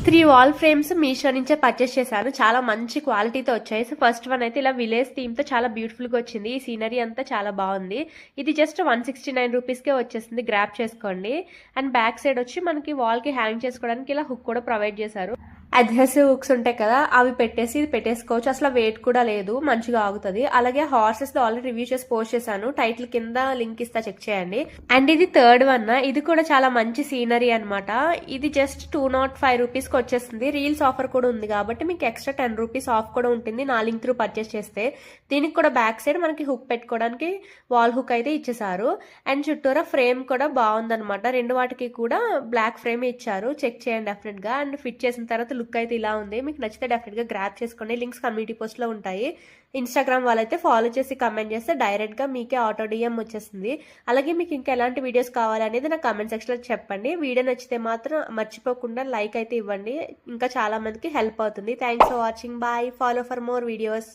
3 wall frames Meesho నుంచే purchase చేశాను. చాలా మంచి క్వాలిటీతో వచ్చాయి. సో ఫస్ట్ వన్ అయితే ఇలా విలేజ్ థీమ్‌తో చాలా బ్యూటిఫుల్‌గా వచ్చింది. ఈ సీనరీ అంతా చాలా బాగుంది. ఇది జస్ట్ 169 రూపీస్‌కే వచ్చేసింది. గ్రాబ్ చేసుకోండి. అండ్ బ్యాక్ సైడ్ వచ్చి మనకి వాల్‌కి హ్యాంగ్ చేసుకోవడానికి ఇలా హుక్ కూడా ప్రొవైడ్ చేశారు. అడ్హెసివ్ హుక్స్ ఉంటాయి కదా, అవి పెట్టేసి ఇది పెట్టేసుకోవచ్చు. అసలు వెయిట్ కూడా లేదు, మంచిగా ఆగుతుంది. అలాగే హార్సెస్ ఆల్రెడీ రివ్యూ చేసి పోస్ట్ చేశాను. టైటిల్ కింద లింక్ ఇస్తా, చెక్ చేయండి. అండ్ ఇది థర్డ్ వన్. ఇది కూడా చాలా మంచి సీనరీ అనమాట. ఇది జస్ట్ 205 రూపీస్ కి వచ్చేస్తుంది. రీల్స్ ఆఫర్ కూడా ఉంది కాబట్టి మీకు ఎక్స్ట్రా 10 రూపీస్ ఆఫ్ కూడా ఉంటుంది నా లింక్ త్రూ పర్చేస్ చేస్తే. దీనికి కూడా బ్యాక్ సైడ్ మనకి హుక్ పెట్టుకోవడానికి వాల్ హుక్ అయితే ఇచ్చేసారు. అండ్ చుట్టూరా ఫ్రేమ్ కూడా బాగుందనమాట. రెండు వాటికి కూడా బ్లాక్ ఫ్రేమ్ ఇచ్చారు. చెక్ చేయండి డెఫినెట్ గా. అండ్ ఫిట్ చేసిన తర్వాత లుక్ అయితే ఇలా ఉంది. మీకు నచ్చితే డెఫినెట్ గా గ్రాప్ చేసుకోండి. లింక్స్ కమ్యూనిటీ పోస్ట్ లో ఉంటాయి. ఇన్స్టాగ్రామ్ వాళ్ళైతే ఫాలో చేసి కమెంట్ చేస్తే డైరెక్ట్ గా మీకే ఆటో డిఎం వచ్చేస్తుంది. అలాగే మీకు ఇంకా ఎలాంటి వీడియోస్ కావాలనేది నా కమెంట్ సెక్షన్ లో చెప్పండి. వీడియో నచ్చితే మాత్రం మర్చిపోకుండా లైక్ అయితే ఇవ్వండి. ఇంకా చాలా మందికి హెల్ప్ అవుతుంది. Thanks for watching. Bye. Follow for more videos.